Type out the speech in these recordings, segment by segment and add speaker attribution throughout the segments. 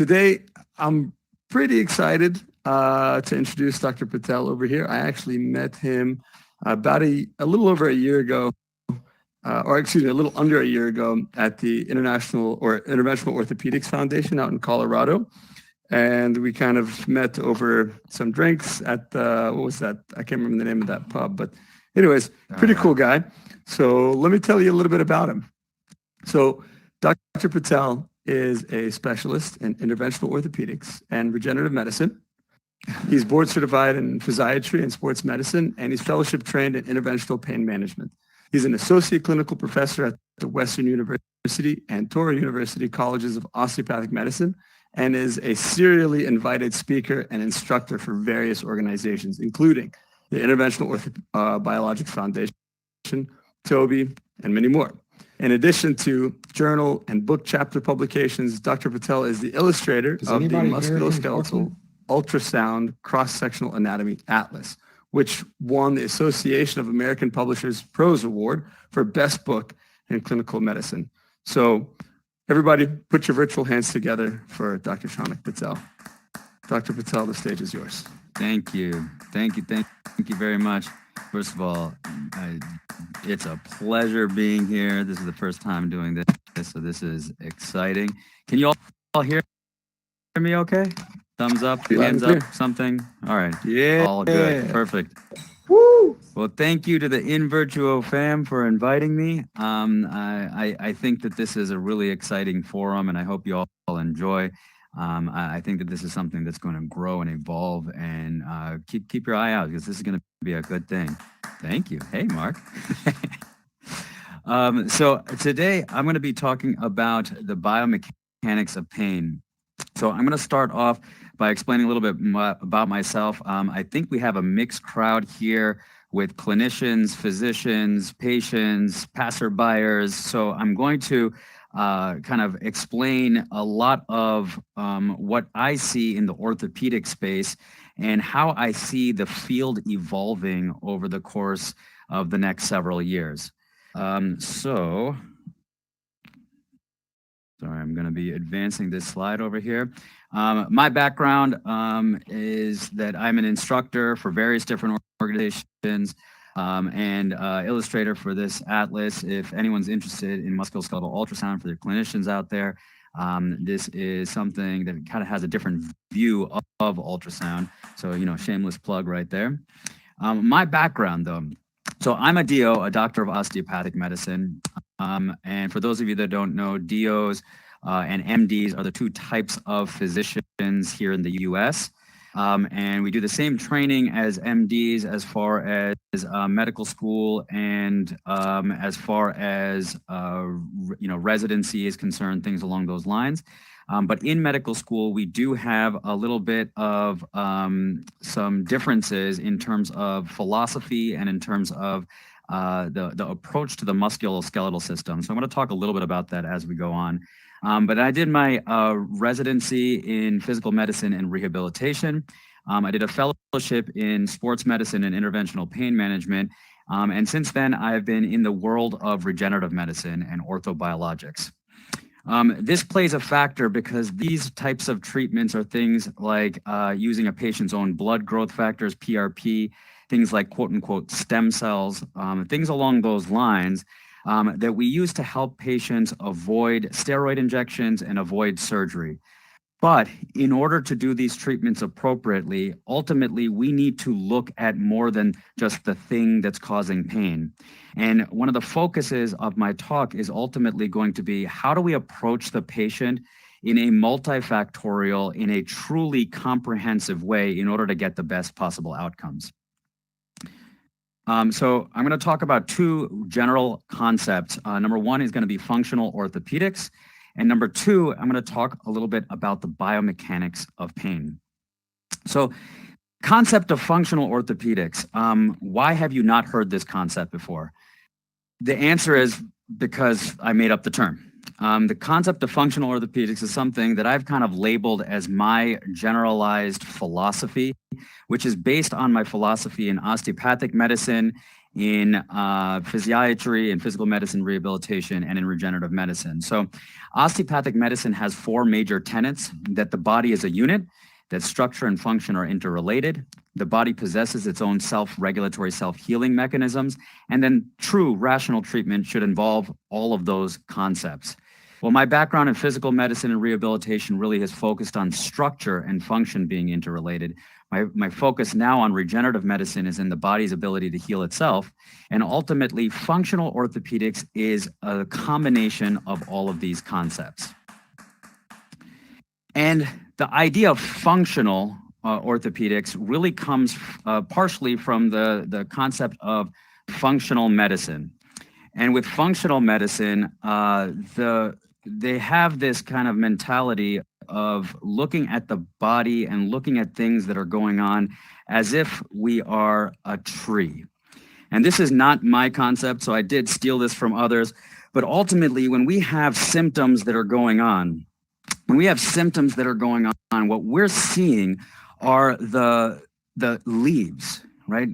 Speaker 1: today I'm pretty excited to introduce Dr. Patel over here. I actually met him about a little over a year ago, or excuse me, a little under a year ago at the International or Interventional Orthopedics Foundation out in Colorado. And we kind of met over some drinks at what was that? I can't remember the name of that pub, but anyways, pretty cool guy. So let me tell you a little bit about him. So Dr. Patel is a specialist in interventional orthopedics and regenerative medicine. He's board certified in physiatry and sports medicine, and he's fellowship trained in interventional pain management. He's an associate clinical professor at the Western University and Touro University Colleges of Osteopathic Medicine, and is a serially invited speaker and instructor for various organizations, including the Interventional Biologics Foundation, TOBI, and many more. In addition to journal and book chapter publications, Dr. Patel is the illustrator of the Musculoskeletal Ultrasound Cross-Sectional Anatomy Atlas, which won the Association of American Publishers Prose Award for Best Book in Clinical Medicine. So everybody put your virtual hands together for Dr. Shounuck Patel. Dr. Patel, the stage is yours.
Speaker 2: Thank you. Thank you very much. First of all, it's a pleasure being here. This is the first time doing this, so this is exciting. Can you all hear me okay? Thumbs up, hands up, something? All right.
Speaker 1: Yeah.
Speaker 2: All good. Perfect.
Speaker 1: Woo!
Speaker 2: Well, thank you to the In Virtuo fam for inviting me. I think that this is a really exciting forum, and I hope you all enjoy. I think that this is something that's going to grow and evolve, and keep your eye out, because this is going to be a good thing. Thank you. Hey, Mark. So today I'm going to be talking about the biomechanics of pain. So I'm going to start off by explaining a little bit about myself. I think we have a mixed crowd here with clinicians, physicians, patients, passerbyers. So I'm going to kind of explain a lot of what I see in the orthopedic space and how I see the field evolving over the course of the next several years. Sorry, I'm going to be advancing this slide over here. My background is that I'm an instructor for various different organizations and illustrator for this atlas. If anyone's interested in musculoskeletal ultrasound for their clinicians out there, this is something that kind of has a different view of ultrasound. So, shameless plug right there. My background, though. So I'm a DO, a doctor of osteopathic medicine. And for those of you that don't know, DOs and MDs are the two types of physicians here in the US. And we do the same training as MDs as far as medical school and as far as residency is concerned, things along those lines. But in medical school, we do have a little bit of some differences in terms of philosophy and in terms of the approach to the musculoskeletal system. So I'm going to talk a little bit about that as we go on. But I did my residency in physical medicine and rehabilitation. I did a fellowship in sports medicine and interventional pain management. And since then, I've been in the world of regenerative medicine and orthobiologics. This plays a factor because these types of treatments are things like using a patient's own blood growth factors, PRP, things like quote unquote stem cells, things along those lines that we use to help patients avoid steroid injections and avoid surgery. But in order to do these treatments appropriately, ultimately, we need to look at more than just the thing that's causing pain. And one of the focuses of my talk is ultimately going to be, how do we approach the patient in a multifactorial, in a truly comprehensive way in order to get the best possible outcomes? So I'm going to talk about two general concepts. Number one is going to be functional orthopedics. And number two, I'm going to talk a little bit about the biomechanics of pain. So concept of functional orthopedics. Why have you not heard this concept before? The answer is because I made up the term. The concept of functional orthopedics is something that I've kind of labeled as my generalized philosophy, which is based on my philosophy in osteopathic medicine in physiatry, in physical medicine, rehabilitation, and in regenerative medicine. So osteopathic medicine has four major tenets: that the body is a unit, that structure and function are interrelated, the body possesses its own self-regulatory, self-healing mechanisms, and then true rational treatment should involve all of those concepts. Well, my background in physical medicine and rehabilitation really has focused on structure and function being interrelated. My focus now on regenerative medicine is in the body's ability to heal itself, and ultimately functional orthopedics is a combination of all of these concepts. And the idea of functional orthopedics really comes partially from the concept of functional medicine. And with functional medicine, they have this kind of mentality of looking at the body and looking at things that are going on as if we are a tree. And this is not my concept, so I did steal this from others. But ultimately, when we have symptoms that are going on, what we're seeing are the leaves, right?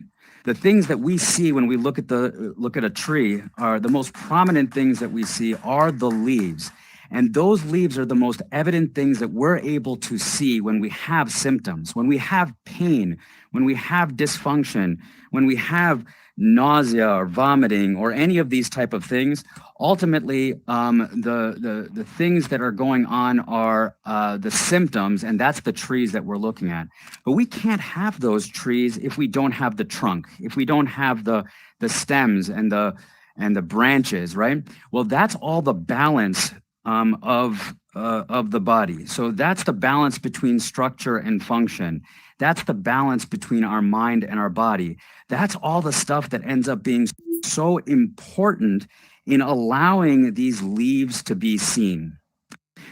Speaker 2: The things that we see when we look at a tree are the most prominent things that we see are the leaves. And those leaves are the most evident things that we're able to see when we have symptoms, when we have pain, when we have dysfunction, when we have nausea or vomiting or any of these type of things. Ultimately, the things that are going on are the symptoms, and that's the trees that we're looking at. But we can't have those trees if we don't have the trunk, if we don't have the stems and the branches, right? Well, that's all the balance of the body. So that's the balance between structure and function. That's the balance between our mind and our body. That's all the stuff that ends up being so important in allowing these leaves to be seen.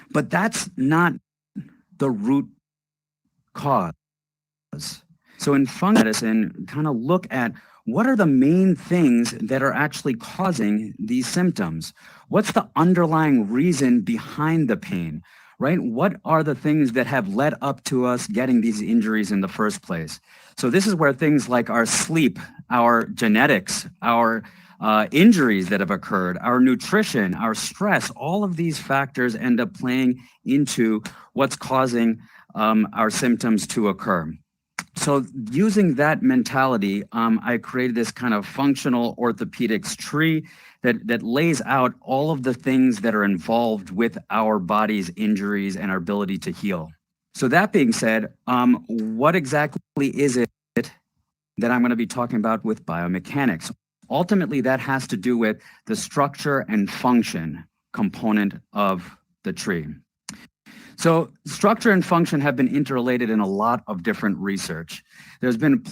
Speaker 2: But that's not the root cause. So in functional medicine, kind of look at what are the main things that are actually causing these symptoms? What's the underlying reason behind the pain, right? What are the things that have led up to us getting these injuries in the first place? So this is where things like our sleep, our genetics, our injuries that have occurred, our nutrition, our stress, all of these factors end up playing into what's causing our symptoms to occur. So using that mentality, I created this kind of functional orthopedics tree that lays out all of the things that are involved with our body's injuries and our ability to heal. So that being said, what exactly is it that I'm going to be talking about with biomechanics? Ultimately, that has to do with the structure and function component of the tree. So structure and function have been interrelated in a lot of different research. There's been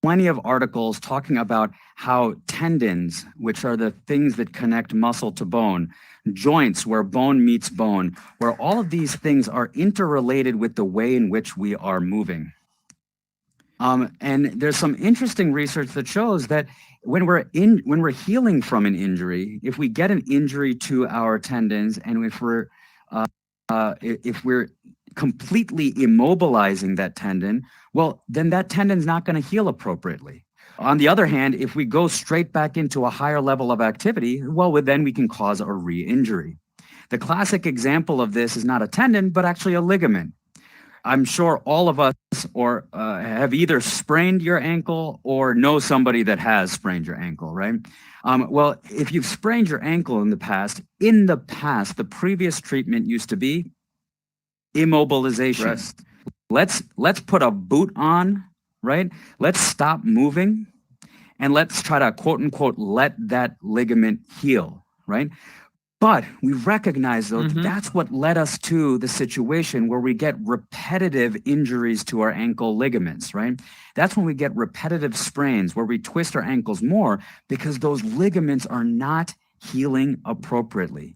Speaker 2: plenty of articles talking about how tendons, which are the things that connect muscle to bone, joints where bone meets bone, where all of these things are interrelated with the way in which we are moving. And there's some interesting research that shows that when we're healing from an injury, if we get an injury to our tendons, and if we're completely immobilizing that tendon, well, then that tendon's not going to heal appropriately. On the other hand, if we go straight back into a higher level of activity, well, then we can cause a re-injury. The classic example of this is not a tendon, but actually a ligament. I'm sure all of us have either sprained your ankle or know somebody that has sprained your ankle, right? Well, if you've sprained your ankle in the past, the previous treatment used to be immobilization.
Speaker 1: Rest.
Speaker 2: Let's put a boot on, right? Let's stop moving, and let's try to quote unquote let that ligament heal, right? But we recognize, though, that's what led us to the situation where we get repetitive injuries to our ankle ligaments, right? That's when we get repetitive sprains where we twist our ankles more because those ligaments are not healing appropriately.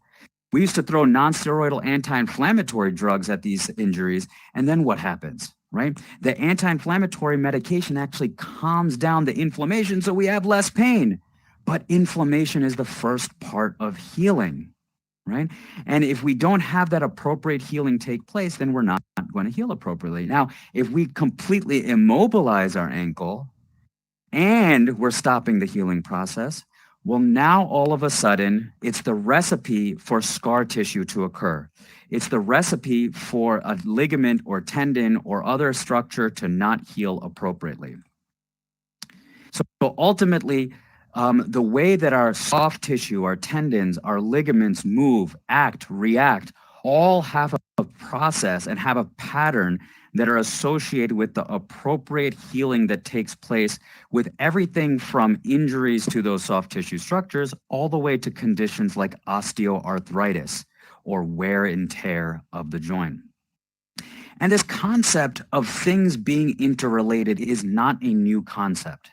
Speaker 2: We used to throw non-steroidal anti-inflammatory drugs at these injuries, and then what happens, right? The anti-inflammatory medication actually calms down the inflammation so we have less pain. But inflammation is the first part of healing, right? And if we don't have that appropriate healing take place, then we're not going to heal appropriately. Now, if we completely immobilize our ankle and we're stopping the healing process, well, now all of a sudden, it's the recipe for scar tissue to occur. It's the recipe for a ligament or tendon or other structure to not heal appropriately. So ultimately, the way that our soft tissue, our tendons, our ligaments move, act, react, all have a process and have a pattern that are associated with the appropriate healing that takes place with everything from injuries to those soft tissue structures all the way to conditions like osteoarthritis or wear and tear of the joint. And this concept of things being interrelated is not a new concept.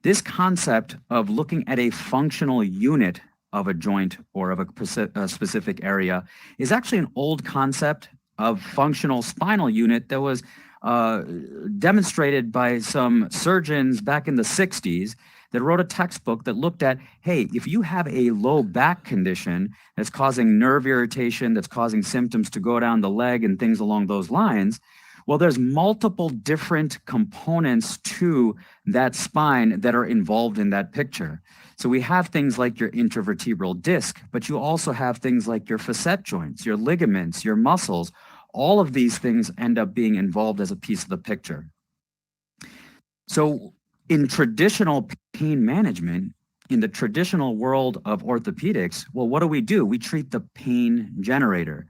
Speaker 2: This concept of looking at a functional unit of a joint or of a specific area is actually an old concept of functional spinal unit that was demonstrated by some surgeons back in the 60s that wrote a textbook that looked at, hey, if you have a low back condition that's causing nerve irritation, that's causing symptoms to go down the leg and things along those lines, well, there's multiple different components to that spine that are involved in that picture. So we have things like your intervertebral disc, but you also have things like your facet joints, your ligaments, your muscles. All of these things end up being involved as a piece of the picture. So in traditional pain management, in the traditional world of orthopedics, well, what do? We treat the pain generator.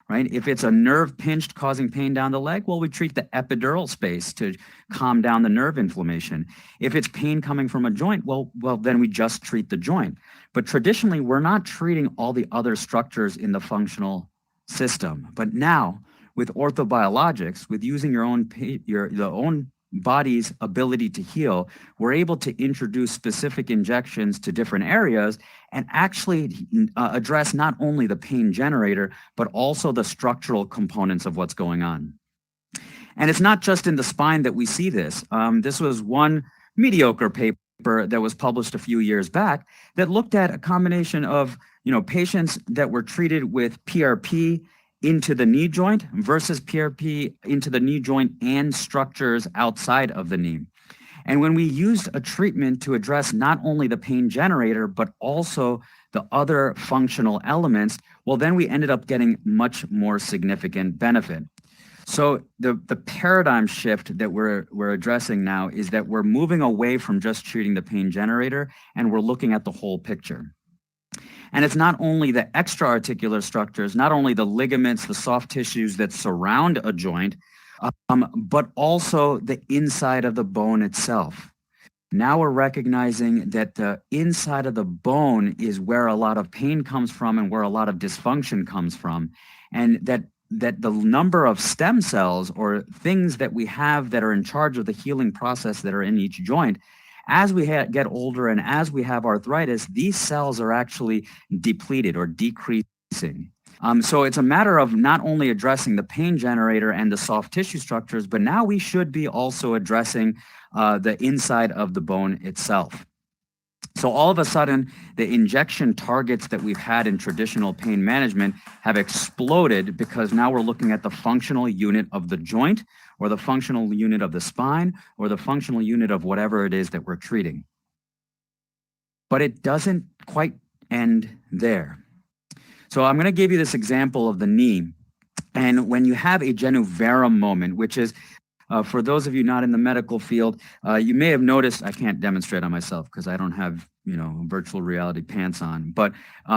Speaker 2: Right? If it's a nerve pinched causing pain down the leg, well, we treat the epidural space to calm down the nerve inflammation. If it's pain coming from a joint, well, then we just treat the joint. But traditionally, we're not treating all the other structures in the functional system. But now, with orthobiologics, with using your own body's ability to heal, we're able to introduce specific injections to different areas and actually address not only the pain generator, but also the structural components of what's going on. And it's not just in the spine that we see this. This was one mediocre paper that was published a few years back that looked at a combination of patients that were treated with PRP into the knee joint versus PRP into the knee joint and structures outside of the knee. And when we used a treatment to address not only the pain generator, but also the other functional elements, well, then we ended up getting much more significant benefit. So the paradigm shift that we're addressing now is that we're moving away from just treating the pain generator, and we're looking at the whole picture. And it's not only the extra-articular structures, not only the ligaments, the soft tissues that surround a joint, but also the inside of the bone itself. Now we're recognizing that the inside of the bone is where a lot of pain comes from and where a lot of dysfunction comes from. And that the number of stem cells or things that we have that are in charge of the healing process that are in each joint, as we get older and as we have arthritis, these cells are actually depleted or decreasing. So it's a matter of not only addressing the pain generator and the soft tissue structures, but now we should be also addressing the inside of the bone itself. So all of a sudden, the injection targets that we've had in traditional pain management have exploded because now we're looking at the functional unit of the joint or the functional unit of the spine or the functional unit of whatever it is that we're treating. But it doesn't quite end there. So I'm going to give you this example of the knee. And when you have a genu varum moment, which is for those of you not in the medical field, you may have noticed, I can't demonstrate on myself because I don't have, virtual reality pants on, but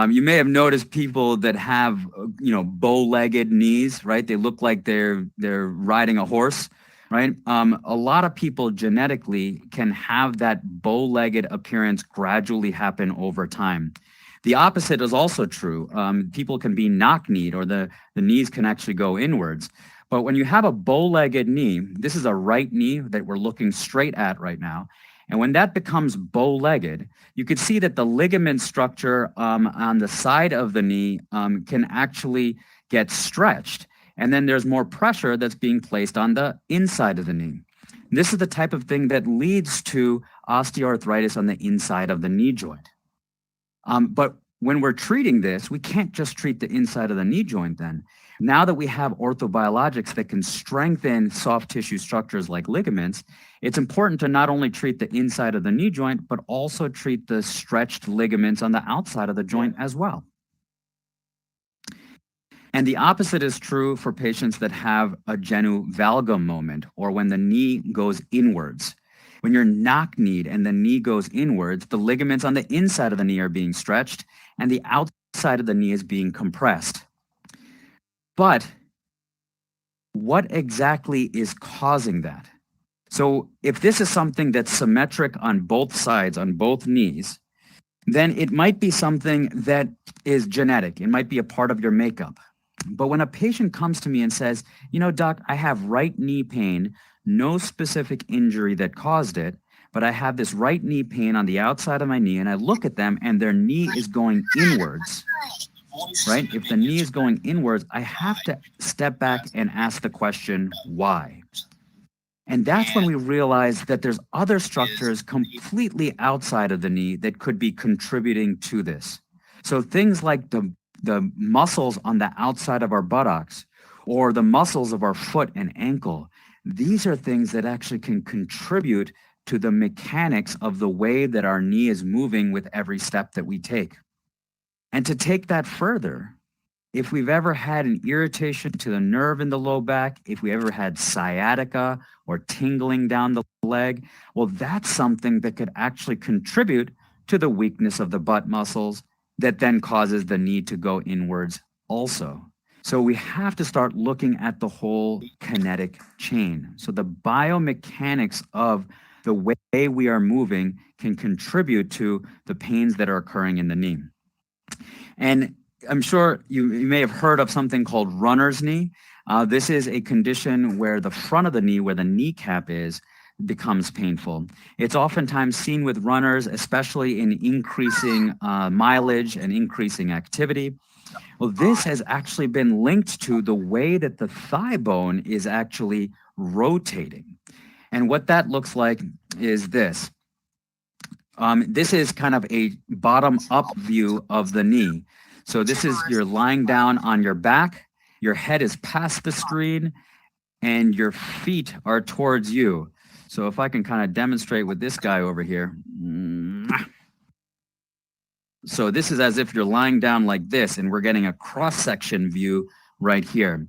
Speaker 2: you may have noticed people that have, bow-legged knees, right? They look like they're riding a horse, right? A lot of people genetically can have that bow-legged appearance gradually happen over time. The opposite is also true. People can be knock-kneed or the knees can actually go inwards. But when you have a bow-legged knee, this is a right knee that we're looking straight at right now. And when that becomes bow-legged, you can see that the ligament structure on the side of the knee can actually get stretched. And then there's more pressure that's being placed on the inside of the knee. This is the type of thing that leads to osteoarthritis on the inside of the knee joint. But when we're treating this, we can't just treat the inside of the knee joint then. Now that we have orthobiologics that can strengthen soft tissue structures like ligaments, it's important to not only treat the inside of the knee joint, but also treat the stretched ligaments on the outside of the joint as well. And the opposite is true for patients that have a genu valgum moment, or when the knee goes inwards. When you're knock-kneed and the knee goes inwards, the ligaments on the inside of the knee are being stretched and the outside of the knee is being compressed. But what exactly is causing that? So if this is something that's symmetric on both sides, on both knees, then it might be something that is genetic. It might be a part of your makeup. But when a patient comes to me and says, you know, doc, I have right knee pain, no specific injury that caused it, but I have this right knee pain on the outside of my knee, and I look at them and their knee is going inwards, right? If the knee is going inwards, I have to step back and ask the question, why? And that's when we realize that there's other structures completely outside of the knee that could be contributing to this. So things like the muscles on the outside of our buttocks or the muscles of our foot and ankle, these are things that actually can contribute to the mechanics of the way that our knee is moving with every step that we take. And to take that further, if we've ever had an irritation to the nerve in the low back, if we ever had sciatica or tingling down the leg, well, that's something that could actually contribute to the weakness of the butt muscles that then causes the knee to go inwards also. So we have to start looking at the whole kinetic chain. So the biomechanics of the way we are moving can contribute to the pains that are occurring in the knee. And I'm sure you may have heard of something called runner's knee. This is a condition where the front of the knee, where the kneecap is, becomes painful. It's oftentimes seen with runners, especially in increasing mileage and increasing activity. Well, this has actually been linked to the way that the thigh bone is actually rotating. And what that looks like is this. This is kind of a bottom-up view of the knee. So this is, you're lying down on your back, your head is past the screen, and your feet are towards you. So if I can kind of demonstrate with this guy over here. So this is as if you're lying down like this, and we're getting a cross-section view right here.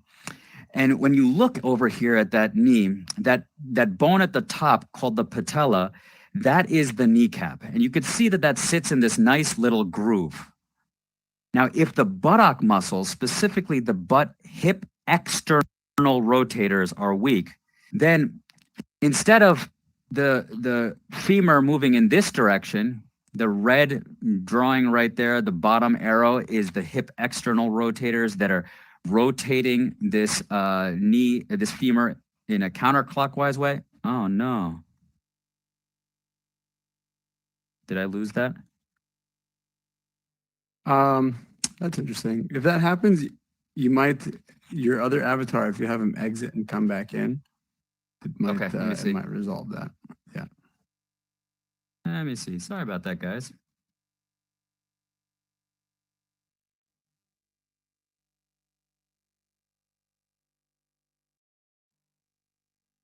Speaker 2: And when you look over here at that knee, that bone at the top called the patella, that is the kneecap. And you can see that that sits in this nice little groove. Now, if the buttock muscles, specifically the butt hip external rotators, are weak, then instead of the femur moving in this direction, the red drawing right there, the bottom arrow, is the hip external rotators that are rotating this knee, this femur in a counterclockwise way. Oh no. Did I lose that?
Speaker 1: That's interesting. If that happens, you might, your other avatar, if you have him exit and come back in, it might,
Speaker 2: okay, let me see.
Speaker 1: it might resolve that. Yeah.
Speaker 2: Let me see. Sorry about that, guys.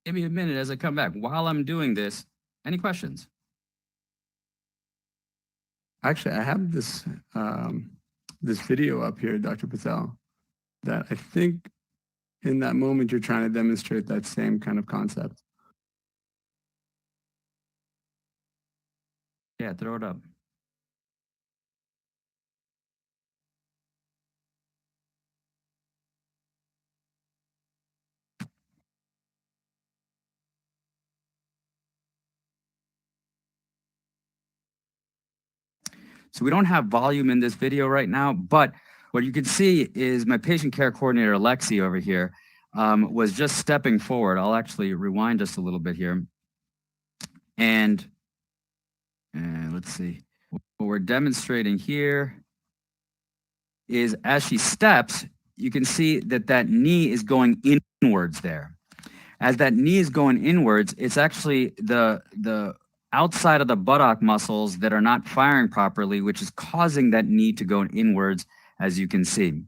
Speaker 2: Give me a minute as I come back. While I'm doing this, any questions?
Speaker 1: Actually, I have this this video up here, Dr. Patel, that I think in that moment you're trying to demonstrate that same kind of concept.
Speaker 2: Yeah, throw it up. So we don't have volume in this video right now, but what you can see is my patient care coordinator, Alexi, over here, was just stepping forward. I'll actually rewind just a little bit here. And let's see. What we're demonstrating here is as she steps, you can see that that knee is going inwards there. As that knee is going inwards, it's actually the outside of the buttock muscles that are not firing properly, which is causing that knee to go inwards, as you can see.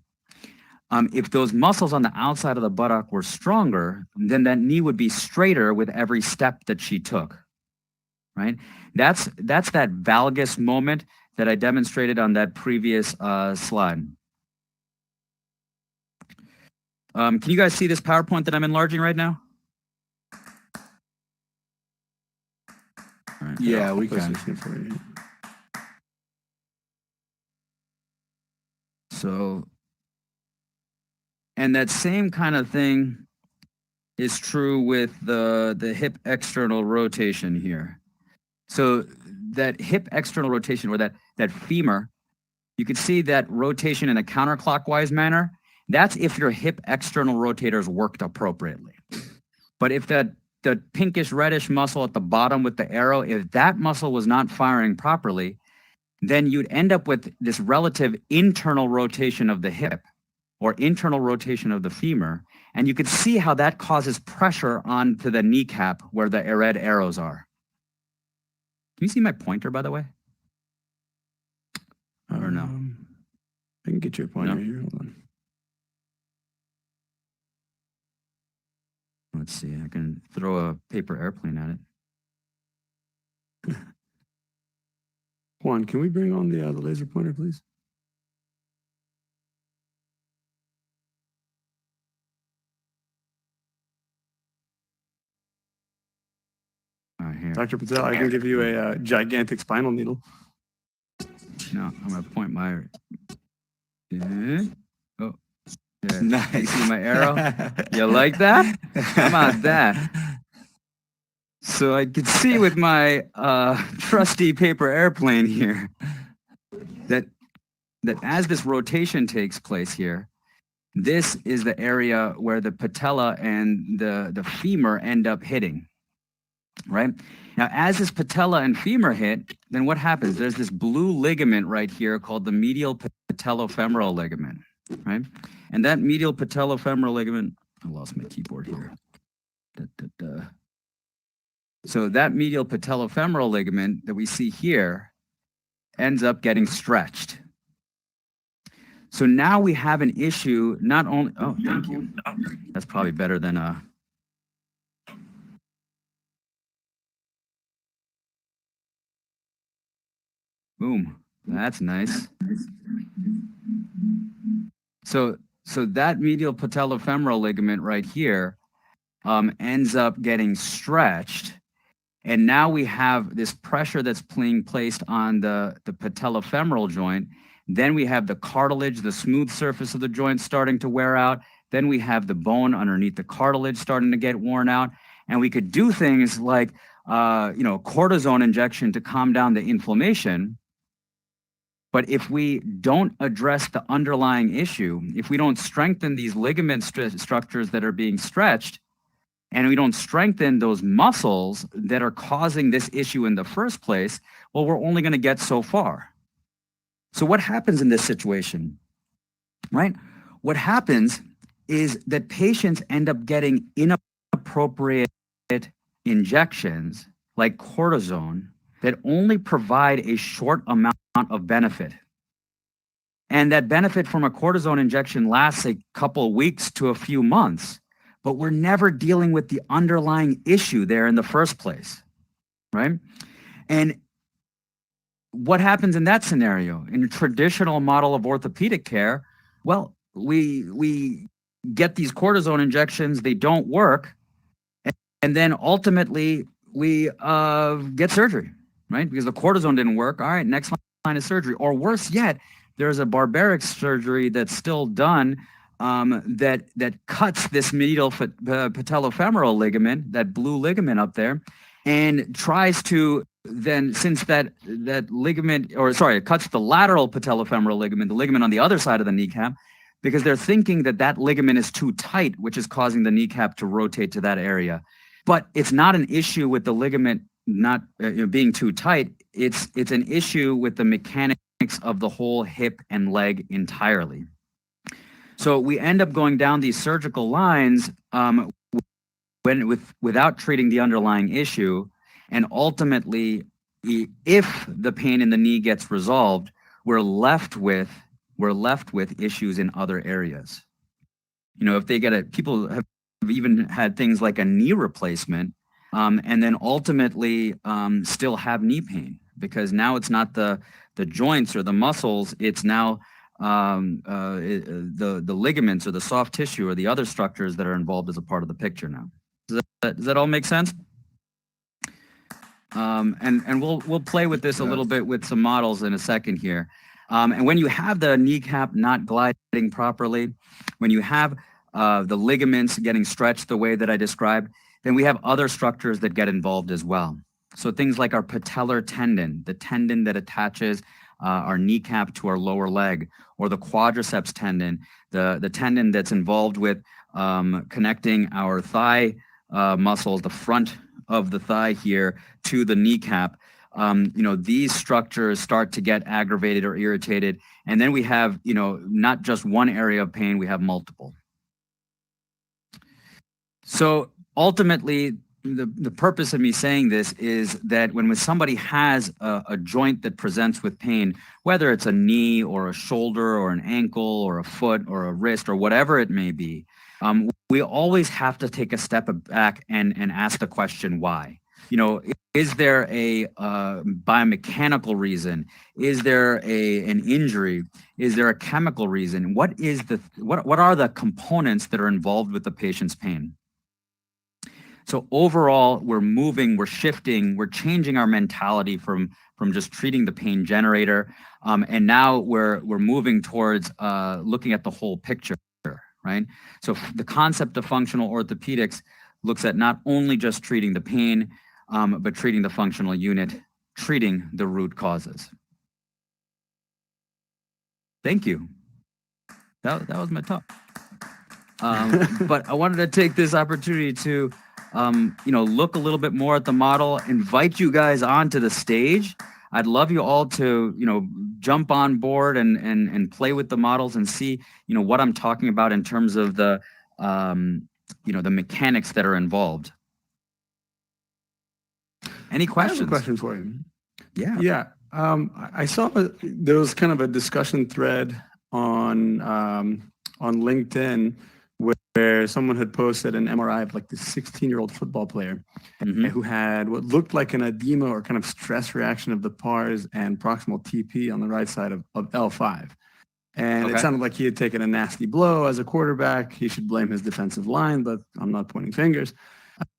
Speaker 2: If those muscles on the outside of the buttock were stronger, then that knee would be straighter with every step that she took, right? That's that valgus moment that I demonstrated on that previous slide. Can you guys see this PowerPoint that I'm enlarging right now? Right,
Speaker 1: yeah, we can. For you.
Speaker 2: So, and that same kind of thing is true with the hip external rotation here. So that hip external rotation, or that femur, you can see that rotation in a counterclockwise manner. That's if your hip external rotators worked appropriately. But if the pinkish reddish muscle at the bottom with the arrow, if that muscle was not firing properly, then you'd end up with this relative internal rotation of the hip or internal rotation of the femur. And you can see how that causes pressure onto the kneecap where the red arrows are. Can you see my pointer, by the way? Or no?
Speaker 1: I can get your pointer
Speaker 2: No?
Speaker 1: here. Hold on.
Speaker 2: Let's see. I can throw a paper airplane at it.
Speaker 1: Juan, can we bring on the laser pointer, please?
Speaker 2: Here.
Speaker 1: Dr. Patel, I can give you a gigantic spinal needle.
Speaker 2: No, I'm going to point my... Oh, yeah.
Speaker 1: Nice.
Speaker 2: You see my arrow? You like that? How about that? So I can see with my trusty paper airplane here that as this rotation takes place here, this is the area where the patella and the femur end up hitting, right? Now, as this patella and femur hit, then what happens? There's this blue ligament right here called the medial patellofemoral ligament, right? And that medial patellofemoral ligament, I lost my keyboard here. So that medial patellofemoral ligament that we see here ends up getting stretched. So now we have an issue, not only, oh, thank you. That's probably better than boom, that's nice. So that medial patellofemoral ligament right here ends up getting stretched. And now we have this pressure that's being placed on the patellofemoral joint. Then we have the cartilage, the smooth surface of the joint starting to wear out. Then we have the bone underneath the cartilage starting to get worn out. And we could do things like, cortisone injection to calm down the inflammation. But if we don't address the underlying issue, if we don't strengthen these ligament structures that are being stretched, and we don't strengthen those muscles that are causing this issue in the first place, well, we're only going to get so far. So what happens in this situation, right? What happens is that patients end up getting inappropriate injections like cortisone that only provide a short amount of benefit. And that benefit from a cortisone injection lasts a couple of weeks to a few months, but we're never dealing with the underlying issue there in the first place, right? And what happens in that scenario? In a traditional model of orthopedic care, well, we get these cortisone injections, they don't work, and then ultimately we get surgery, right? Because the cortisone didn't work. All right, next line of surgery. Or worse yet, there's a barbaric surgery that's still done that cuts this medial patellofemoral ligament, that blue ligament up there, and tries to then, since that ligament, it cuts the lateral patellofemoral ligament, the ligament on the other side of the kneecap, because they're thinking that ligament is too tight, which is causing the kneecap to rotate to that area. But it's not an issue with the ligament not being too tight. It's an issue with the mechanics of the whole hip and leg entirely. So we end up going down these surgical lines without treating the underlying issue. And ultimately, if the pain in the knee gets resolved, we're left with issues in other areas. You know, if they get people have even had things like a knee replacement, and then ultimately still have knee pain, because now it's not the joints or the muscles, it's now the ligaments or the soft tissue or the other structures that are involved as a part of the picture now. Does that all make sense? And we'll play with this a little bit with some models in a second here. And when you have the kneecap not gliding properly, when you have the ligaments getting stretched the way that I described, then we have other structures that get involved as well. So things like our patellar tendon, the tendon that attaches our kneecap to our lower leg, or the quadriceps tendon, the tendon that's involved with connecting our thigh muscles, the front of the thigh here, to the kneecap. You know, these structures start to get aggravated or irritated, and then we have, you know, not just one area of pain, we have multiple. So ultimately, the purpose of me saying this is that when somebody has a joint that presents with pain, whether it's a knee or a shoulder or an ankle or a foot or a wrist or whatever it may be, we always have to take a step back and ask the question, why? You know, is there a biomechanical reason? Is there an injury? Is there a chemical reason? What are the components that are involved with the patient's pain? So overall, we're shifting, we're changing our mentality from just treating the pain generator, and now we're moving towards looking at the whole picture, right? So the concept of functional orthopedics looks at not only just treating the pain, but treating the functional unit, treating the root causes. Thank you. That was my talk. But I wanted to take this opportunity to you know, look a little bit more at the model, invite you guys onto the stage. I'd love you all to, you know, jump on board and play with the models and see, you know, what I'm talking about in terms of the, you know, the mechanics that are involved. Any questions?
Speaker 1: I have a question for you.
Speaker 2: Yeah.
Speaker 1: Yeah. I saw there was kind of a discussion thread on LinkedIn where someone had posted an MRI of like this 16-year-old football player who had what looked like an edema or kind of stress reaction of the pars and proximal TP on the right side of L5. And it sounded like he had taken a nasty blow as a quarterback. He should blame his defensive line, but I'm not pointing fingers,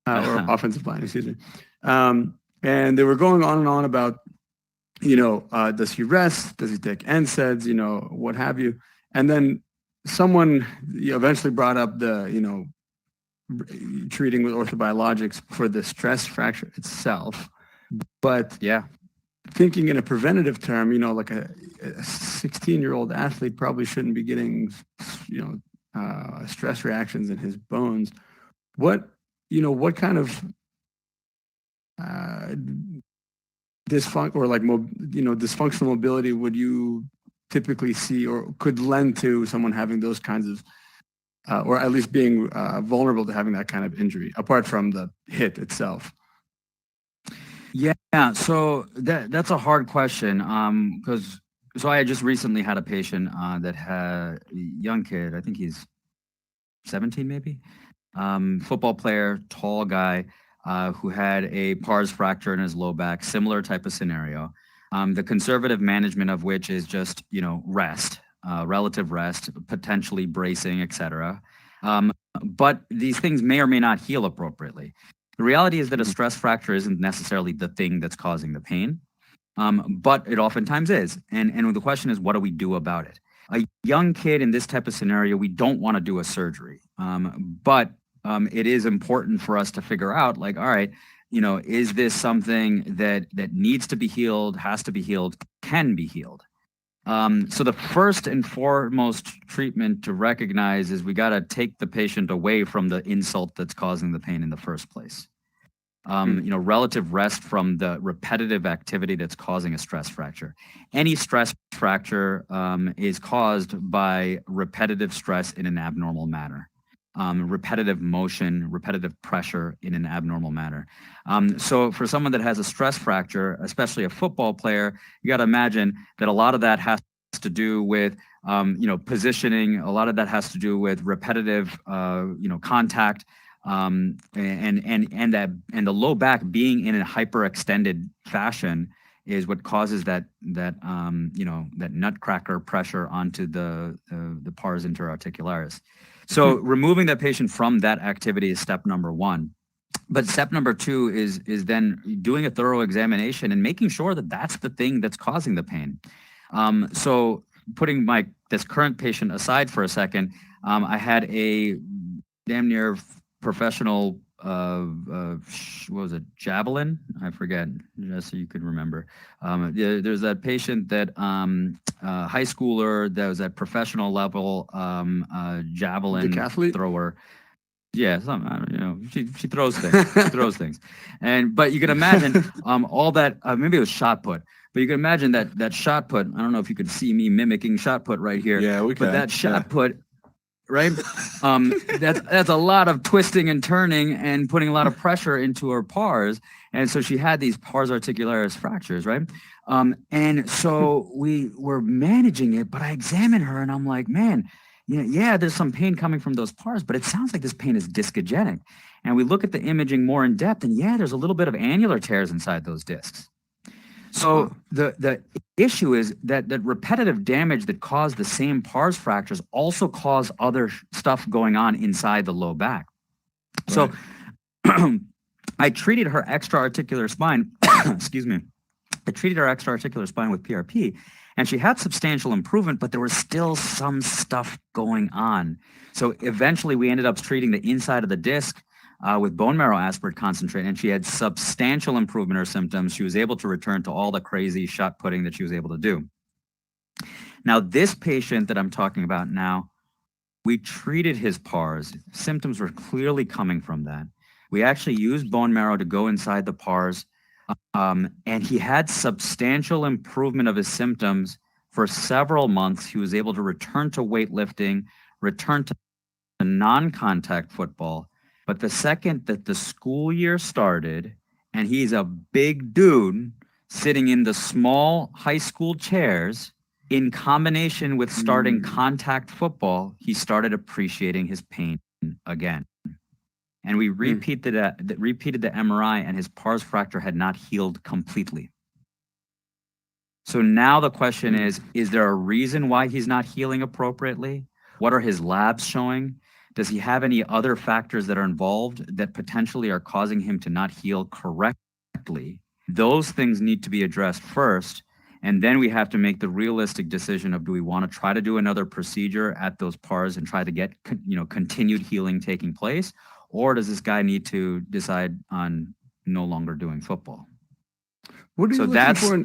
Speaker 1: or offensive line, excuse me. And they were going on and on about, you know, does he rest? Does he take NSAIDs? You know, what have you? And then someone eventually brought up the, you know, treating with orthobiologics for the stress fracture itself. But
Speaker 2: yeah,
Speaker 1: thinking in a preventative term, you know, like a 16-year-old athlete probably shouldn't be getting, you know, stress reactions in his bones. What kind of dysfunctional mobility would you typically see or could lend to someone having those kinds of, or at least being vulnerable to having that kind of injury, apart from the hit itself?
Speaker 2: Yeah, so that's a hard question, because I just recently had a patient that had a young kid, I think he's 17 maybe, football player, tall guy, who had a pars fracture in his low back, similar type of scenario. The conservative management of which is just, you know, rest, relative rest, potentially bracing, etc. But these things may or may not heal appropriately. The reality is that a stress fracture isn't necessarily the thing that's causing the pain, but it oftentimes is. And the question is, what do we do about it? A young kid in this type of scenario, we don't want to do a surgery, but it is important for us to figure out, like, all right, you know, is this something that needs to be healed, has to be healed, can be healed? So the first and foremost treatment to recognize is we got to take the patient away from the insult that's causing the pain in the first place. You know, relative rest from the repetitive activity that's causing a stress fracture. Any stress fracture is caused by repetitive stress in an abnormal manner. repetitive motion, repetitive pressure in an abnormal manner. So for someone that has a stress fracture, especially a football player, you got to imagine that a lot of that has to do with positioning. A lot of that has to do with repetitive contact, and the low back being in a hyperextended fashion is what causes that nutcracker pressure onto the pars interarticularis. So removing that patient from that activity is step number one. But step number two is then doing a thorough examination and making sure that that's the thing that's causing the pain. So putting this current patient aside for a second, I had a damn near professional, what was it, javelin? I forget, just so you could remember. There's that patient that high schooler that was at professional level, javelin
Speaker 1: Decathlete?
Speaker 2: thrower. Yeah, she throws things. She throws things, but you can imagine all that. Maybe it was shot put, but you can imagine that shot put. I don't know if you could see me mimicking shot put right here.
Speaker 3: Yeah, we can.
Speaker 2: But that shot put, right? That's a lot of twisting and turning and putting a lot of pressure into her pars, and so she had these pars articularis fractures, right? And so we were managing it, but I examined her and I'm like, man. Yeah, there's some pain coming from those pars, but it sounds like this pain is discogenic. And we look at the imaging more in depth, and yeah, there's a little bit of annular tears inside those discs. So the issue is that repetitive damage that caused the same pars fractures also cause other stuff going on inside the low back. Right. So I treated her extra-articular spine, excuse me, I treated her extra-articular spine with PRP, and she had substantial improvement, but there was still some stuff going on. So eventually we ended up treating the inside of the disc with bone marrow aspirate concentrate, and she had substantial improvement in her symptoms. She was able to return to all the crazy shot putting that she was able to do. Now, this patient that I'm talking about now, we treated his pars. Symptoms were clearly coming from that. We actually used bone marrow to go inside the pars, and he had substantial improvement of his symptoms for several months. He was able to return to weightlifting, return to non-contact football. But the second that the school year started, and he's a big dude sitting in the small high school chairs, in combination with starting contact football, he started appreciating his pain again. And we repeated the MRI, and his pars fracture had not healed completely. So now the question is there a reason why he's not healing appropriately? What are his labs showing? Does he have any other factors that are involved that potentially are causing him to not heal correctly? Those things need to be addressed first, and then we have to make the realistic decision of, do we want to try to do another procedure at those pars and try to get continued healing taking place? Or does this guy need to decide on no longer doing football?
Speaker 1: What are you looking for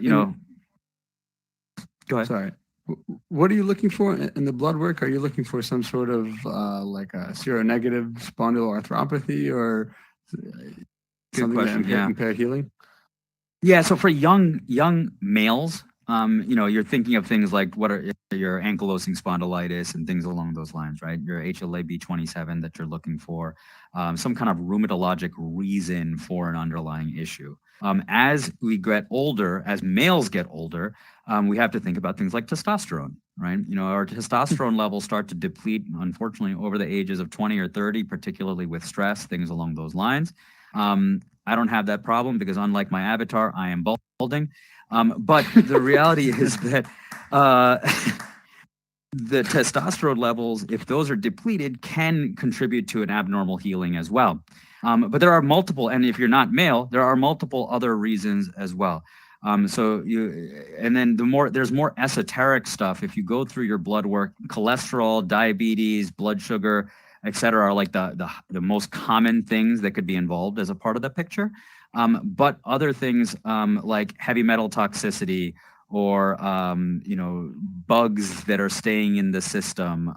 Speaker 2: go ahead.
Speaker 1: Sorry. What are you looking for in the blood work? Are you looking for some sort of like a seronegative spondyloarthropathy or something that impair healing?
Speaker 2: Yeah, so for young males, you're thinking of things like what are your ankylosing spondylitis and things along those lines, right? Your HLA-B27 that you're looking for, some kind of rheumatologic reason for an underlying issue. As we get older, as males get older, we have to think about things like testosterone, right? Our testosterone levels start to deplete, unfortunately, over the ages of 20 or 30, particularly with stress, things along those lines. I don't have that problem because, unlike my avatar, I am balding. But the reality is that the testosterone levels, if those are depleted, can contribute to an abnormal healing as well. But there are multiple, and if you're not male, there are multiple other reasons as well. And then there's more esoteric stuff. If you go through your blood work, cholesterol, diabetes, blood sugar, et cetera, are like the most common things that could be involved as a part of the picture. But other things like heavy metal toxicity or, bugs that are staying in the system,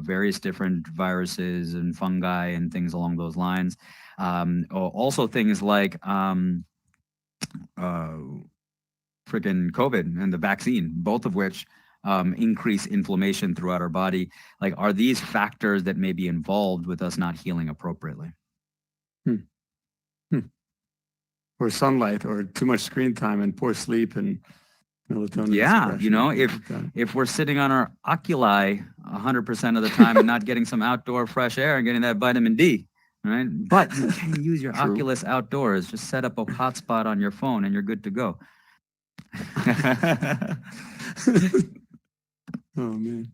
Speaker 2: various different viruses and fungi and things along those lines. Also things like freaking COVID and the vaccine, both of which increase inflammation throughout our body. Like, are these factors that may be involved with us not healing appropriately?
Speaker 1: Hmm. Hmm. Or sunlight, or too much screen time, and poor sleep, and melatonin
Speaker 2: Yeah,
Speaker 1: suppression.
Speaker 2: if we're sitting on our oculi 100% of the time and not getting some outdoor fresh air and getting that vitamin D, right? But you can use your
Speaker 1: True.
Speaker 2: Oculus outdoors. Just set up a hotspot on your phone and you're good to go.
Speaker 1: Oh man.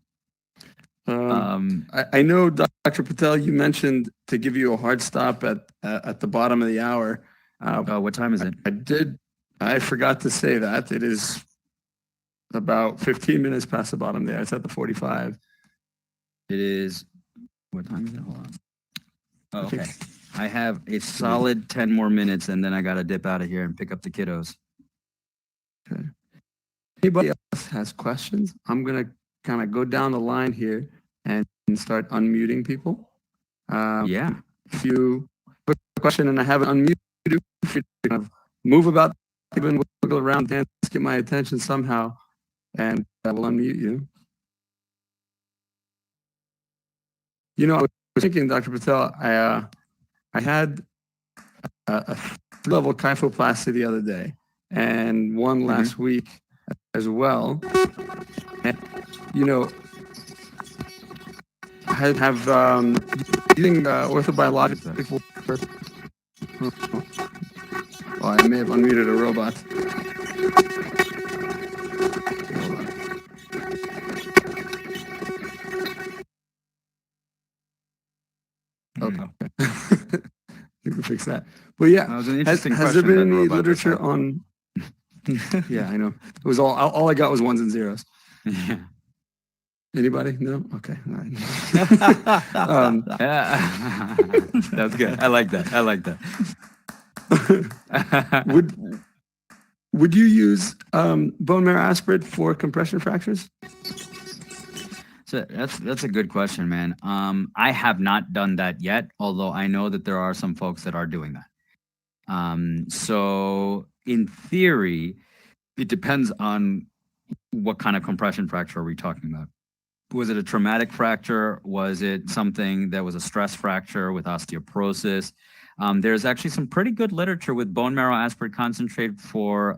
Speaker 1: I know, Dr. Patel, you mentioned to give you a hard stop at the bottom of the hour.
Speaker 2: What time is it?
Speaker 1: I forgot to say that. It is about 15 minutes past the bottom there. It's at the 45.
Speaker 2: It is, what time is it? Hold on. Oh,
Speaker 1: I think-
Speaker 2: okay. I have a solid 10 more minutes and then I got to dip out of here and pick up the kiddos.
Speaker 1: Okay. Anybody else has questions? I'm going to kind of go down the line here and start unmuting people.
Speaker 2: Yeah.
Speaker 1: If you have a question and I haven't unmuted you, if you kind of move about, even wiggle around, dance, get my attention somehow, and I will unmute you. You know, I was thinking, Dr. Patel, I had a level kyphoplasty the other day and one last week as well. And, you know, I have using orthobiologics. Oh, I may have unmuted a robot. Okay. You can fix that. But yeah,
Speaker 2: That was an interesting
Speaker 1: has there
Speaker 2: question,
Speaker 1: been
Speaker 2: that
Speaker 1: any
Speaker 2: robot just
Speaker 1: literature
Speaker 2: had.
Speaker 1: on? Yeah, I know. It was all I got was ones and zeros.
Speaker 2: Yeah.
Speaker 1: Anybody? No? Okay. All right.
Speaker 2: That's good. I like that. I like that.
Speaker 1: Would you use bone marrow aspirate for compression fractures?
Speaker 2: So that's a good question, man. I have not done that yet, although I know that there are some folks that are doing that. So in theory, it depends on what kind of compression fracture are we talking about. Was it a traumatic fracture? Was it something that was a stress fracture with osteoporosis? There's actually some pretty good literature with bone marrow aspirate concentrate for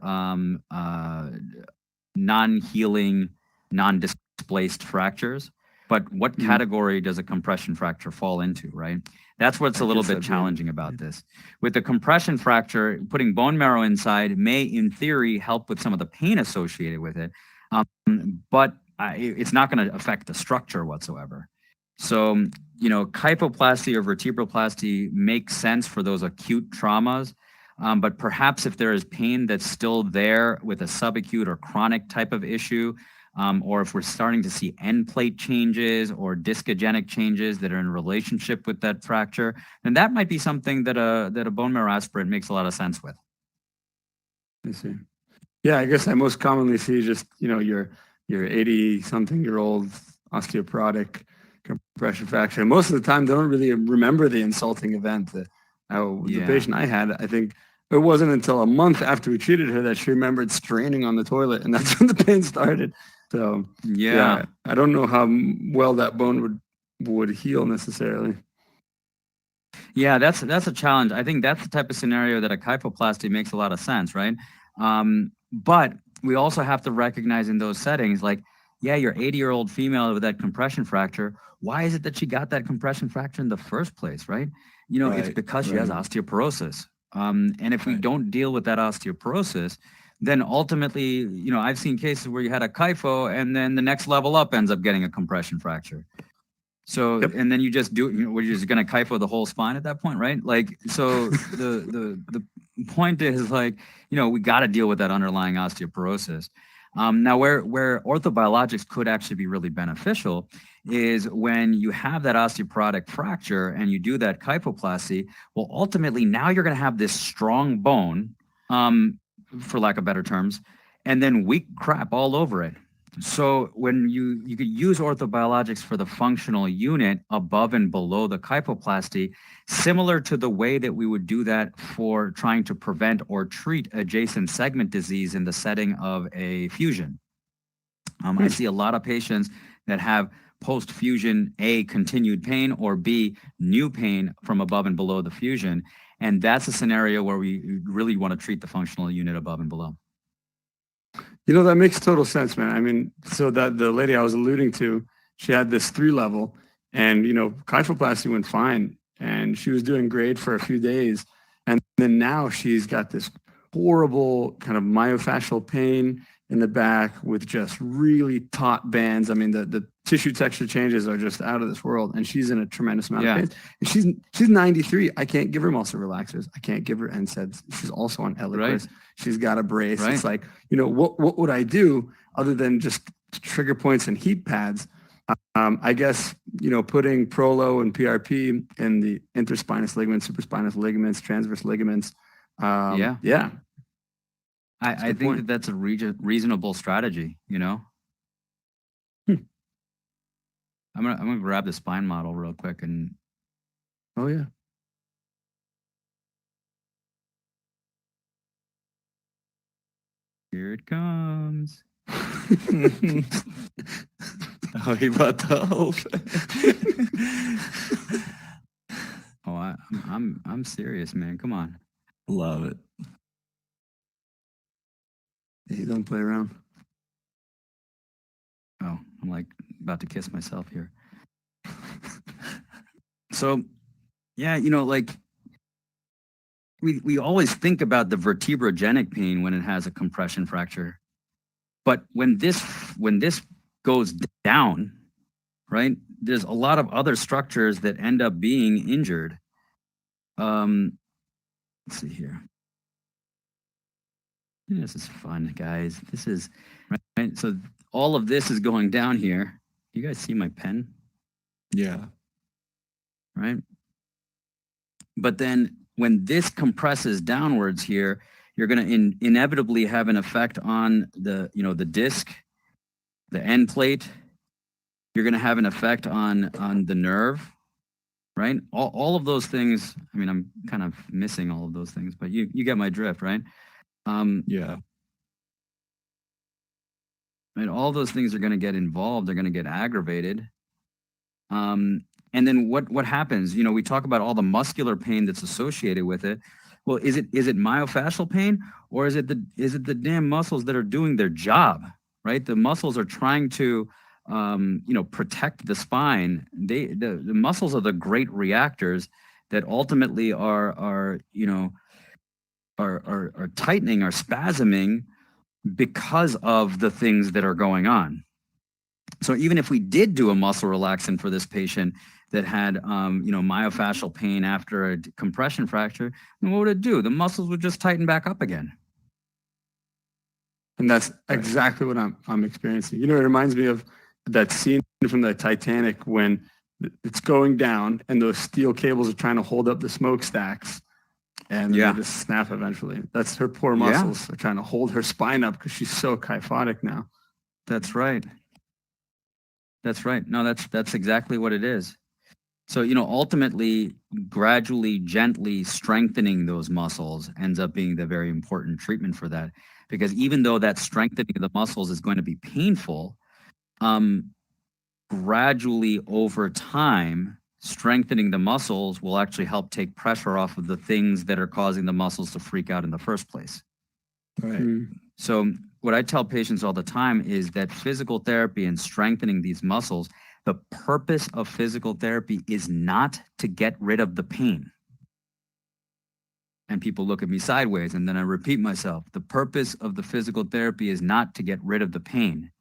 Speaker 2: non-healing, non-displaced fractures. But what category does a compression fracture fall into, right? That's what's a little bit challenging about this. With the compression fracture, putting bone marrow inside may, in theory, help with some of the pain associated with it, but it's not going to affect the structure whatsoever. So, you know, kyphoplasty or vertebroplasty makes sense for those acute traumas, but perhaps if there is pain that's still there with a subacute or chronic type of issue, or if we're starting to see end plate changes or discogenic changes that are in relationship with that fracture, then that might be something that a bone marrow aspirate makes a lot of sense with.
Speaker 1: I see. Yeah, I guess I most commonly see just, you know, your 80-something-year-old osteoporotic compression fracture. And most of the time, they don't really remember the insulting event. The patient I had, I think it wasn't until a month after we treated her that she remembered straining on the toilet, and that's when the pain started. So yeah, I don't know how well that bone would heal necessarily.
Speaker 2: Yeah, that's a challenge. I think that's the type of scenario that a kyphoplasty makes a lot of sense, right? But we also have to recognize in those settings, like, yeah, your 80-year-old female with that compression fracture, why is it that she got that compression fracture in the first place, right? You know, it's because she has osteoporosis. And if we don't deal with that osteoporosis, then ultimately, you know, I've seen cases where you had a kypho and then the next level up ends up getting a compression fracture. So, and then you just do, you know, we're just going to kypho the whole spine at that point, right? Like, so the point is, like, you know, we got to deal with that underlying osteoporosis. Now, where orthobiologics could actually be really beneficial is when you have that osteoporotic fracture and you do that kyphoplasty. Well, ultimately, now you're going to have this strong bone, for lack of better terms, and then weak crap all over it. So when you could use orthobiologics for the functional unit above and below the kyphoplasty, similar to the way that we would do that for trying to prevent or treat adjacent segment disease in the setting of a fusion. I see a lot of patients that have post-fusion, A, continued pain, or B, new pain from above and below the fusion. And that's a scenario where we really want to treat the functional unit above and below.
Speaker 1: You know, that makes total sense, man. I mean, so that the lady I was alluding to, she had this 3-level and, you know, kyphoplasty went fine and she was doing great for a few days. And then now she's got this horrible kind of myofascial pain in the back with just really taut bands. I mean, the tissue texture changes are just out of this world, and she's in a tremendous amount of pain. And she's 93. I can't give her muscle relaxers. I can't give her NSAIDs. She's also on Eliquis. Right. She's got a brace. Right. It's like, you know, what would I do other than just trigger points and heat pads? I guess, you know, putting Prolo and PRP in the interspinous ligaments, supraspinous ligaments, transverse ligaments. Yeah.
Speaker 2: I think that that's a reasonable strategy, you know? I'm gonna grab the spine model real quick and.
Speaker 1: Oh, yeah.
Speaker 2: Here it comes.
Speaker 3: Oh, he brought the hope.
Speaker 2: Oh, I'm serious, man. Come on.
Speaker 3: Love it.
Speaker 1: Hey, don't play around.
Speaker 2: Oh, I'm like about to kiss myself here. So, yeah, you know, like we always think about the vertebrogenic pain when it has a compression fracture. But when this goes down, right, there's a lot of other structures that end up being injured. Let's see here. This is fun, guys. This is, right? So all of this is going down here. You guys see my pen?
Speaker 3: Yeah.
Speaker 2: Right? But then when this compresses downwards here, you're going to inevitably have an effect on the, you know, the disc, the end plate. You're going to have an effect on the nerve, right? All of those things. I mean, I'm kind of missing all of those things, but you get my drift, right?
Speaker 3: Yeah.
Speaker 2: And all those things are going to get involved. They're going to get aggravated. And then what happens? You know, we talk about all the muscular pain that's associated with it. Well, is it myofascial pain, or is it the damn muscles that are doing their job, right? The muscles are trying to, you know, protect the spine. The muscles are the great reactors that ultimately are you know, are tightening, are spasming because of the things that are going on. So even if we did do a muscle relaxant for this patient that had, you know, myofascial pain after a compression fracture, then what would it do? The muscles would just tighten back up again.
Speaker 1: And that's exactly what I'm experiencing. You know, it reminds me of that scene from the Titanic when it's going down and those steel cables are trying to hold up the smokestacks. And they just snap eventually. That's her poor muscles. They're trying to hold her spine up because she's so kyphotic now.
Speaker 2: That's right. That's right. No, that's exactly what it is. So, you know, ultimately, gradually, gently strengthening those muscles ends up being the very important treatment for that. Because even though that strengthening of the muscles is going to be painful, gradually over time, strengthening the muscles will actually help take pressure off of the things that are causing the muscles to freak out in the first place.
Speaker 3: Right.
Speaker 2: So what I tell patients all the time is that physical therapy and strengthening these muscles, the purpose of physical therapy is not to get rid of the pain. And people look at me sideways, and then I repeat myself. The purpose of the physical therapy is not to get rid of the pain.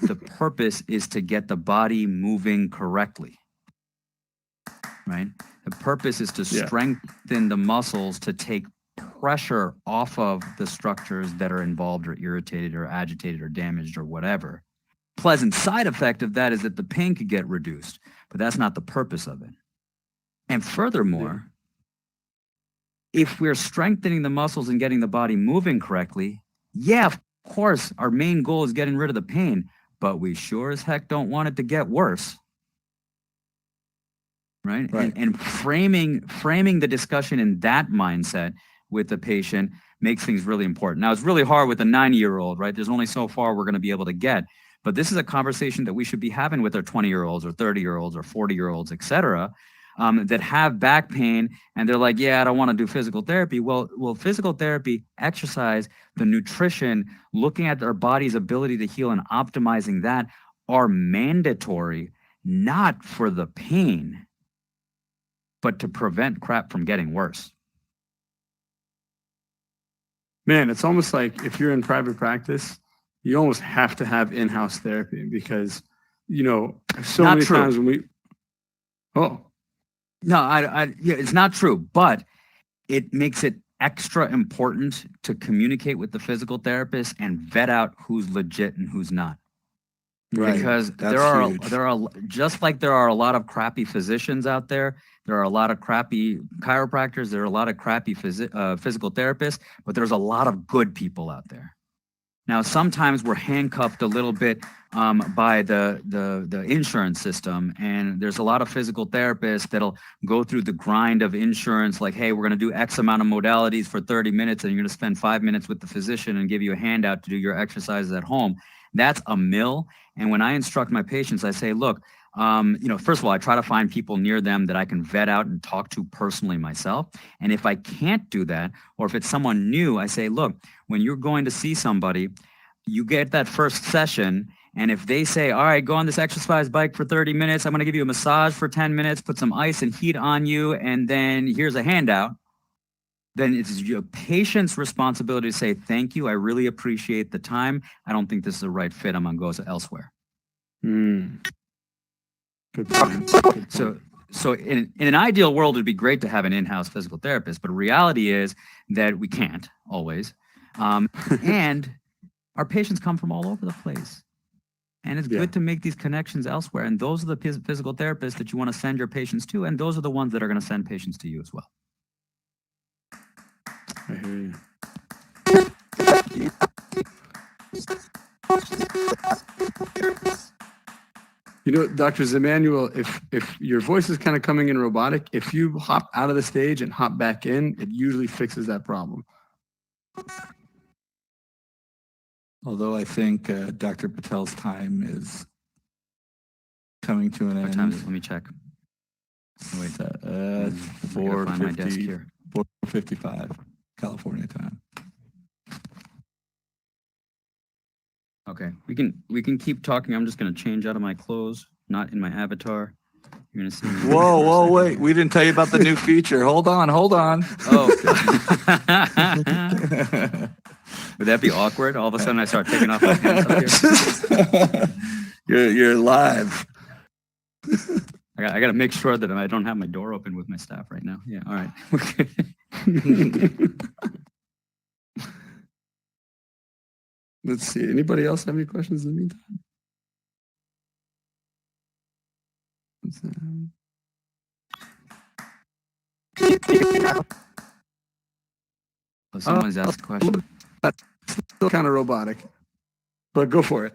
Speaker 2: The purpose is to get the body moving correctly. Right? The purpose is to strengthen the muscles to take pressure off of the structures that are involved or irritated or agitated or damaged or whatever. Pleasant side effect of that is that the pain could get reduced, but that's not the purpose of it. And furthermore, if we're strengthening the muscles and getting the body moving correctly, yeah, of course, our main goal is getting rid of the pain, but we sure as heck don't want it to get worse. Right? And framing the discussion in that mindset with the patient makes things really important. Now, it's really hard with a 90-year-old, right? There's only so far we're going to be able to get. But this is a conversation that we should be having with our 20-year-olds or 30-year-olds or 40-year-olds, et cetera, that have back pain, and they're like, yeah, I don't want to do physical therapy. Well, physical therapy, exercise, the nutrition, looking at our body's ability to heal and optimizing that are mandatory, not for the pain, but to prevent crap from getting worse.
Speaker 1: Man, it's almost like if you're in private practice, you almost have to have in-house therapy because, so
Speaker 2: Not
Speaker 1: many
Speaker 2: true.
Speaker 1: times when we,
Speaker 2: No, yeah, it's not true, but it makes it extra important to communicate with the physical therapist and vet out who's legit and who's not.
Speaker 3: Right.
Speaker 2: Because
Speaker 3: That's huge.
Speaker 2: there are just like there are a lot of crappy physicians out there. There are a lot of crappy chiropractors. There are a lot of crappy physical therapists, but there's a lot of good people out there. Now, sometimes we're handcuffed a little bit by the insurance system, and there's a lot of physical therapists that'll go through the grind of insurance, like, hey, we're going to do X amount of modalities for 30 minutes, and you're going to spend 5 minutes with the physician and give you a handout to do your exercises at home. That's a mill. And when I instruct my patients, I say, look, first of all, I try to find people near them that I can vet out and talk to personally myself. And if I can't do that, or if it's someone new, I say, look, when you're going to see somebody, you get that first session. And if they say, all right, go on this exercise bike for 30 minutes, I'm going to give you a massage for 10 minutes, put some ice and heat on you, and then here's a handout, then it's your patient's responsibility to say, thank you, I really appreciate the time. I don't think this is the right fit. I'm going to go elsewhere.
Speaker 1: Good point. Good point.
Speaker 2: So in an ideal world, it'd be great to have an in-house physical therapist, but reality is that we can't always. And our patients come from all over the place. And it's good to make these connections elsewhere. And those are the physical therapists that you want to send your patients to. And those are the ones that are going to send patients to you as well.
Speaker 1: I hear you. Dr. Zemanuel, if your voice is kind of coming in robotic, if you hop out of the stage and hop back in, it usually fixes that problem.
Speaker 3: Although I think Dr. Patel's time is coming to an end.
Speaker 2: What time is it? Let me check.
Speaker 3: Wait,
Speaker 2: I gotta find my desk here.
Speaker 3: 4:55 California time.
Speaker 2: Okay, we can keep talking. I'm just gonna change out of my clothes, not in my avatar. You're gonna see me.
Speaker 3: Whoa, wait! We didn't tell you about the new feature. Hold on.
Speaker 2: Oh. Would that be awkward? All of a sudden, I start taking off my pants up here.
Speaker 3: You're live.
Speaker 2: I got to make sure that I don't have my door open with my staff right now. Yeah, all right.
Speaker 1: Let's see. Anybody else have any questions in the meantime?
Speaker 2: Someone's asked a question.
Speaker 1: That's still kind of robotic, but go for it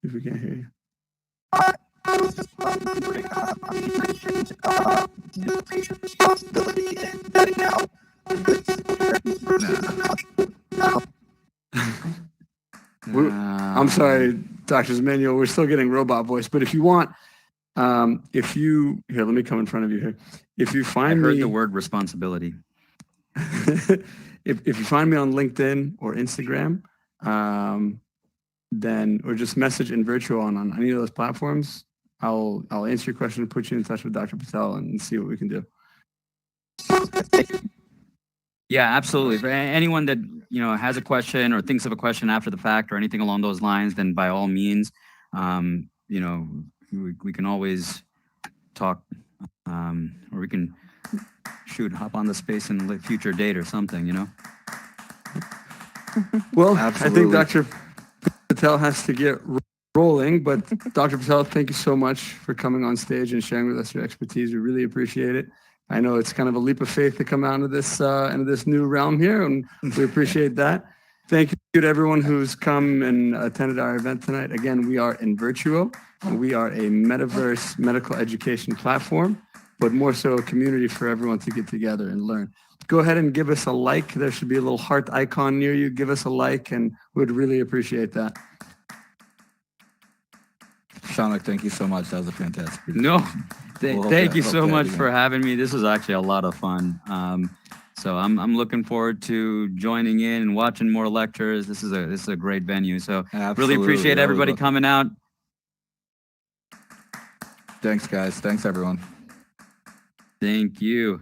Speaker 1: if we can't hear you. I was just wondering, you mentioned the patient responsibility and vetting out I'm sorry, Dr. Zemanuel, we're still getting robot voice, but if you want, here, let me come in front of you here. If you find
Speaker 2: I heard the word responsibility.
Speaker 1: If you find me on LinkedIn or Instagram, then, or just message In Virtuo on any of those platforms, I'll answer your question and put you in touch with Dr. Patel and see what we can do.
Speaker 2: Yeah, absolutely. For anyone that has a question or thinks of a question after the fact or anything along those lines, then by all means, we can always talk, or we can hop on the space in a future date or something,
Speaker 1: Well,
Speaker 3: Absolutely.
Speaker 1: I think Dr. Patel has to get rolling, but Dr. Patel, thank you so much for coming on stage and sharing with us your expertise. We really appreciate it. I know it's kind of a leap of faith to come out into this new realm here, and we appreciate that. Thank you to everyone who's come and attended our event tonight. Again, we are In Virtuo, and we are a metaverse medical education platform but more so a community for everyone to get together and learn. Go ahead and give us a like. There should be a little heart icon near you. Give us a like, and we'd really appreciate that.
Speaker 3: Shounuck, thank you so much. That was a fantastic
Speaker 2: No,
Speaker 3: presentation.
Speaker 2: thank you
Speaker 3: hope
Speaker 2: so
Speaker 3: to have
Speaker 2: much
Speaker 3: you
Speaker 2: for
Speaker 3: again.
Speaker 2: having me. This was actually a lot of fun. So I'm looking forward to joining in and watching more lectures. This is a great venue. So really
Speaker 3: Absolutely.
Speaker 2: appreciate
Speaker 3: That was
Speaker 2: everybody
Speaker 3: awesome.
Speaker 2: coming out.
Speaker 3: Thanks, guys. Thanks, everyone.
Speaker 2: Thank you.